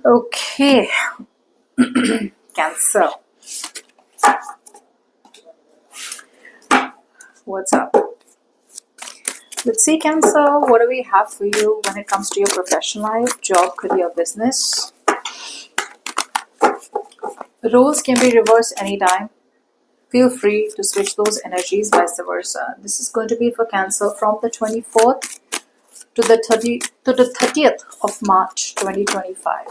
Okay, Cancer. What's up? Let's see, Cancer. What do we have for you when it comes to your professional life, job, career, business? Roles can be reversed anytime. Feel free to switch those energies, vice versa. This is going to be for Cancer from the 24th to the 30th of March 2025.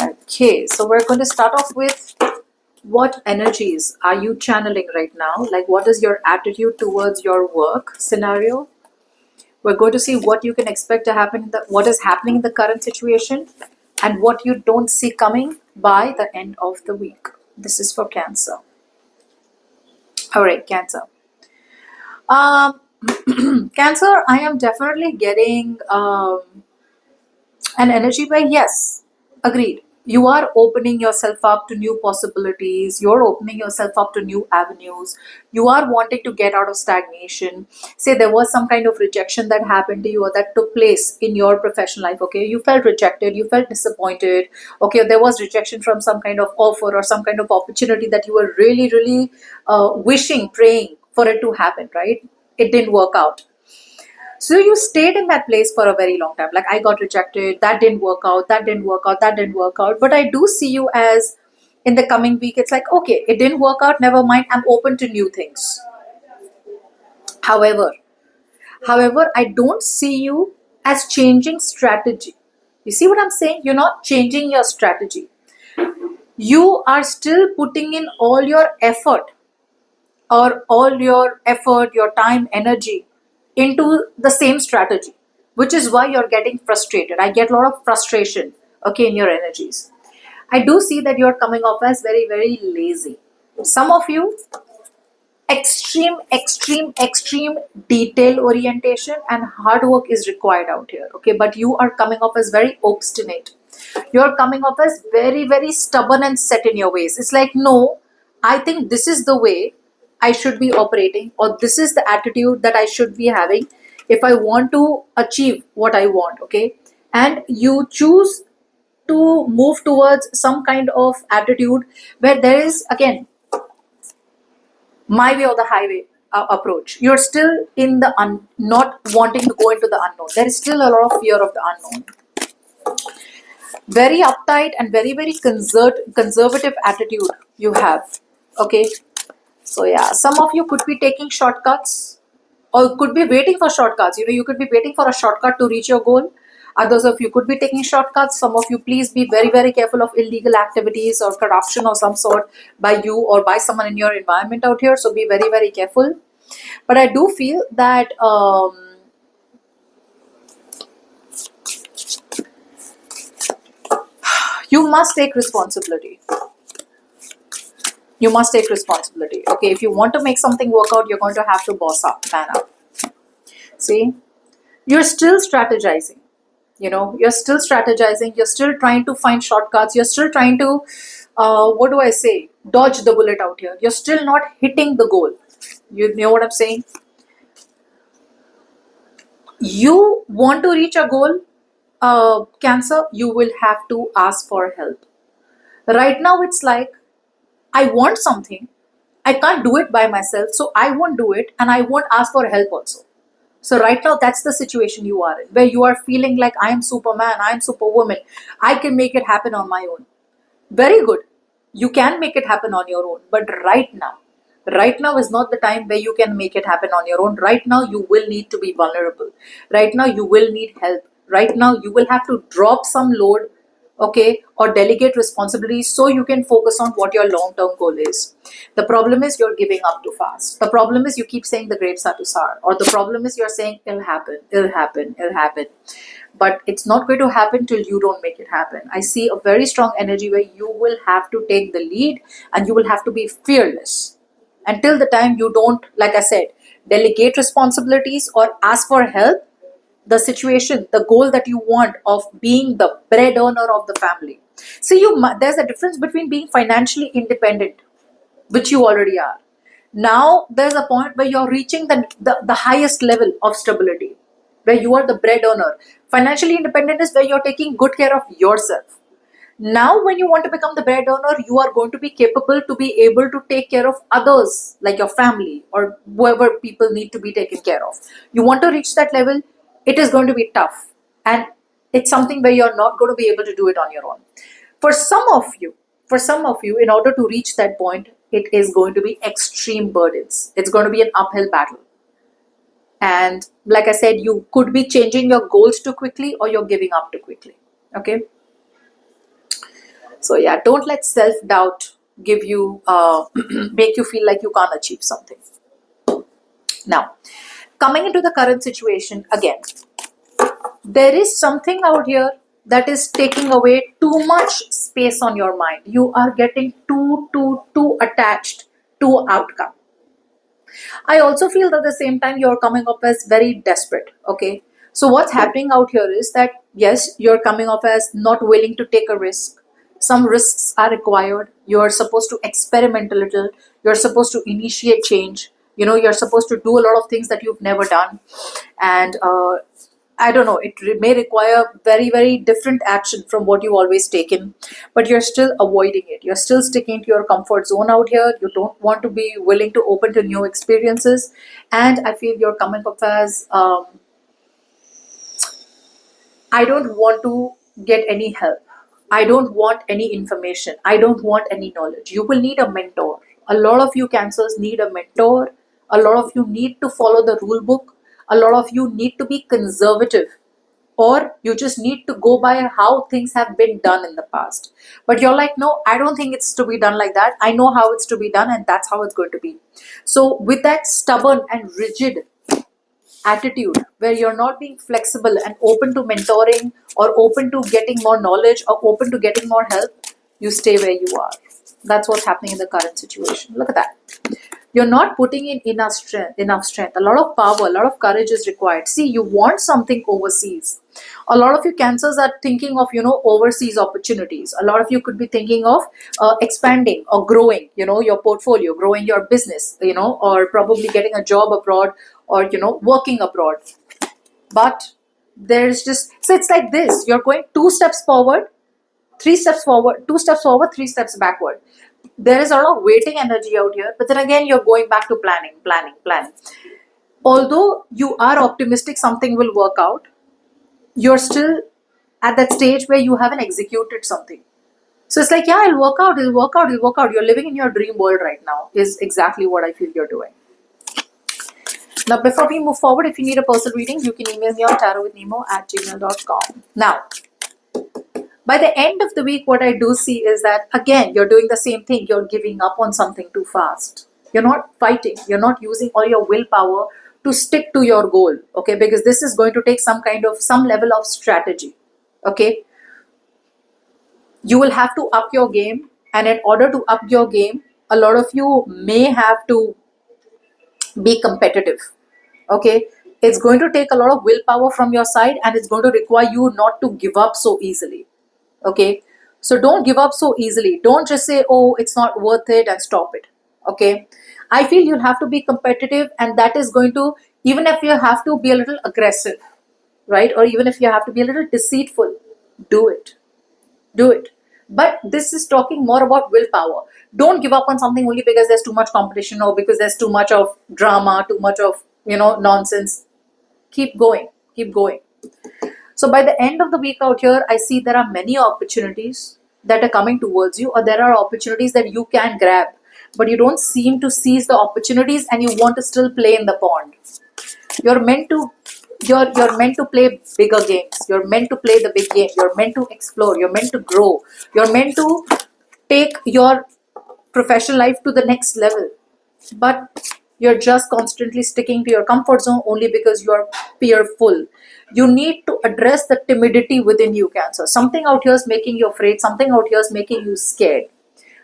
Okay, so we're going to start off with what energies are you channeling right now? Like, what is your attitude towards your work scenario? We're going to see what you can expect to happen, what is happening in the current situation, and what you don't see coming by the end of the week. This is for Cancer. All right, Cancer. Um, Cancer, I am definitely getting an energy where, yes, agreed. You are opening yourself up to new possibilities. You're opening yourself up to new avenues. You are wanting to get out of stagnation. Say there was some kind of rejection that happened to you or that took place in your professional life. Okay, you felt rejected, you felt disappointed. Okay, there was rejection from some kind of offer or some kind of opportunity that you were really, really wishing, praying for it to happen, right? It didn't work out. So you stayed in that place for a very long time. Like, I got rejected, that didn't work out, that didn't work out, that didn't work out. But I do see you as in the coming week, it's like, okay, it didn't work out, never mind, I'm open to new things. However, I don't see you as changing strategy. You see what I'm saying? You're not changing your strategy. You are still putting in all your effort your time, energy into the same strategy, which is why you're getting frustrated. I get a lot of frustration, okay, in your energies. I do see that you're coming off as very, very lazy. Some of you, extreme detail orientation and hard work is required out here, okay, but you are coming off as very obstinate. You're coming off as very, very stubborn and set in your ways. It's like, no, I think this is the way I should be operating, or this is the attitude that I should be having if I want to achieve what I want, okay? And you choose to move towards some kind of attitude where there is, again, my way or the highway approach. You're still in the not wanting to go into the unknown. There is still a lot of fear of the unknown. Very uptight and very, very conservative attitude you have, okay? So yeah, some of you could be taking shortcuts or could be waiting for shortcuts. You could be waiting for a shortcut to reach your goal. Others of you could be taking shortcuts. Some of you, please be very, very careful of illegal activities or corruption or some sort by you or by someone in your environment out here. So be very, very careful. But I do feel that you must take responsibility. You must take responsibility. Okay, if you want to make something work out, you're going to have to boss up, man up. See, you're still strategizing. You're still strategizing. You're still trying to find shortcuts. You're still trying to, what do I say, dodge the bullet out here. You're still not hitting the goal. You know what I'm saying? You want to reach a goal, Cancer, you will have to ask for help. Right now, it's like, I want something. I can't do it by myself, so I won't do it, and I won't ask for help also. So right now, that's the situation you are in, where you are feeling like, I am Superman, I am Superwoman. I can make it happen on my own. Very good. You can make it happen on your own. But right now is not the time where you can make it happen on your own. Right now, you will need to be vulnerable. Right now, you will need help. Right now, you will have to drop some load, okay, or delegate responsibilities so you can focus on what your long-term goal is. The problem is you're giving up too fast. The problem is you keep saying the grapes are too sour, or the problem is you're saying it'll happen, it'll happen, it'll happen. But it's not going to happen till you don't make it happen. I see a very strong energy where you will have to take the lead and you will have to be fearless. Until the time you don't, like I said, delegate responsibilities or ask for help, the situation, the goal that you want of being the bread earner of the family. See, there's a difference between being financially independent, which you already are. Now there's a point where you're reaching the highest level of stability, where you are the bread earner. Financially independent is where you're taking good care of yourself. Now when you want to become the bread earner, you are going to be capable to be able to take care of others, like your family or whoever people need to be taken care of. You want to reach that level, it is going to be tough, and it's something where you're not going to be able to do it on your own. For some of you, in order to reach that point, it is going to be extreme burdens. It's going to be an uphill battle. And like I said, you could be changing your goals too quickly, or you're giving up too quickly. Okay. So yeah, don't let self-doubt give you make you feel like you can't achieve something. Now, coming into the current situation again, there is something out here that is taking away too much space on your mind. You are getting too attached to outcome. I also feel that at the same time you're coming up as very desperate. Okay. So what's happening out here is that yes, you're coming off as not willing to take a risk. Some risks are required. You're supposed to experiment a little. You're supposed to initiate change. You're supposed to do a lot of things that you've never done. And I don't know, it may require very, very different action from what you've always taken, but you're still avoiding it. You're still sticking to your comfort zone out here. You don't want to be willing to open to new experiences. And I feel you're coming up as I don't want to get any help. I don't want any information. I don't want any knowledge. You will need a mentor. A lot of you cancers need a mentor. A lot of you need to follow the rule book. A lot of you need to be conservative, or you just need to go by how things have been done in the past. But you're like, no, I don't think it's to be done like that. I know how it's to be done, and that's how it's going to be. So with that stubborn and rigid attitude, where you're not being flexible and open to mentoring, or open to getting more knowledge, or open to getting more help, you stay where you are. That's what's happening in the current situation. Look at that. You're not putting in enough strength. A lot of power, a lot of courage is required. See, you want something overseas. A lot of you cancers are thinking of overseas opportunities. A lot of you could be thinking of expanding or growing your portfolio, growing your business, or probably getting a job abroad, or working abroad. But there's just, so it's like this: you're going 2 steps forward, 3 steps forward, 2 steps forward, 3 steps backward. There is a lot of waiting energy out here, but then again you're going back to planning. Although you are optimistic something will work out, you're still at that stage where you haven't executed something. So it's like, yeah, it'll work out, you're living in your dream world right now, is exactly what I feel you're doing. Now, before we move forward, if you need a personal reading, you can email me on tarotwithnemo@gmail.com. Now, by the end of the week, what I do see is that, again, you're doing the same thing. You're giving up on something too fast. You're not fighting. You're not using all your willpower to stick to your goal, okay? Because this is going to take some level of strategy, okay? You will have to up your game. And in order to up your game, a lot of you may have to be competitive, okay? It's going to take a lot of willpower from your side, and it's going to require you not to give up so easily. Okay, so don't give up so easily. Don't just say, oh, it's not worth it, and stop it. Okay, I feel you'll have to be competitive, and that is going to, even if you have to be a little aggressive, right, or even if you have to be a little deceitful, do it. But this is talking more about willpower. Don't give up on something only because there's too much competition, or because there's too much of drama, too much of nonsense. Keep going. So by the end of the week out here, I see there are many opportunities that are coming towards you, or there are opportunities that you can grab, but you don't seem to seize the opportunities, and you want to still play in the pond. You're meant to play bigger games. You're meant to play the big game. You're meant to explore. You're meant to grow. You're meant to take your professional life to the next level. But you're just constantly sticking to your comfort zone only because you're fearful. You need to address the timidity within you, Cancer. Something out here is making you afraid. Something out here is making you scared.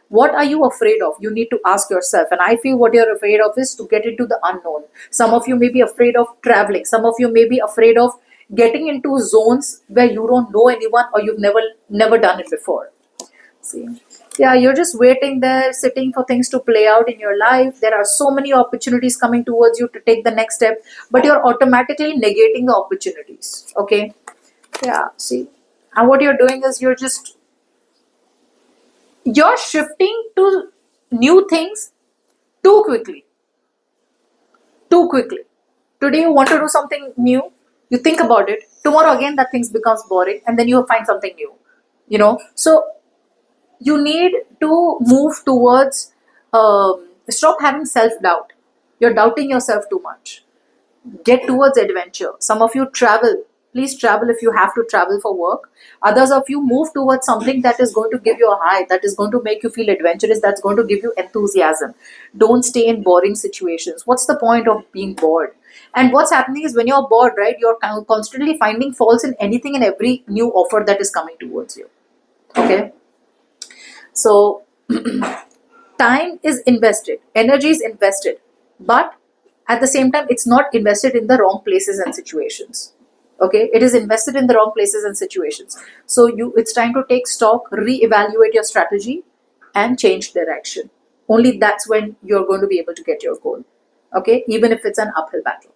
What are you afraid of? You need to ask yourself. And I feel what you're afraid of is to get into the unknown. Some of you may be afraid of traveling. Some of you may be afraid of getting into zones where you don't know anyone, or you've never done it before. See, yeah, you're just waiting there, sitting for things to play out in your life. There are so many opportunities coming towards you to take the next step, but you're automatically negating the opportunities. Okay, yeah, see, and what you're doing is you're shifting to new things too quickly, too quickly. Today you want to do something new, you think about it. Tomorrow again, that things becomes boring, and then you find something new. So you need to move towards stop having self-doubt. You're doubting yourself too much. Get towards adventure. Some of you travel. Please travel if you have to travel for work. Others of you move towards something that is going to give you a high, that is going to make you feel adventurous, that's going to give you enthusiasm. Don't stay in boring situations. What's the point of being bored? And what's happening is when you're bored, right, you're constantly finding faults in anything and every new offer that is coming towards you. Okay, so time is invested, energy is invested, but at the same time, it's not invested in the wrong places and situations. Okay, it is invested in the wrong places and situations. So it's time to take stock, reevaluate your strategy, and change direction. Only that's when you're going to be able to get your goal. Okay, even if it's an uphill battle.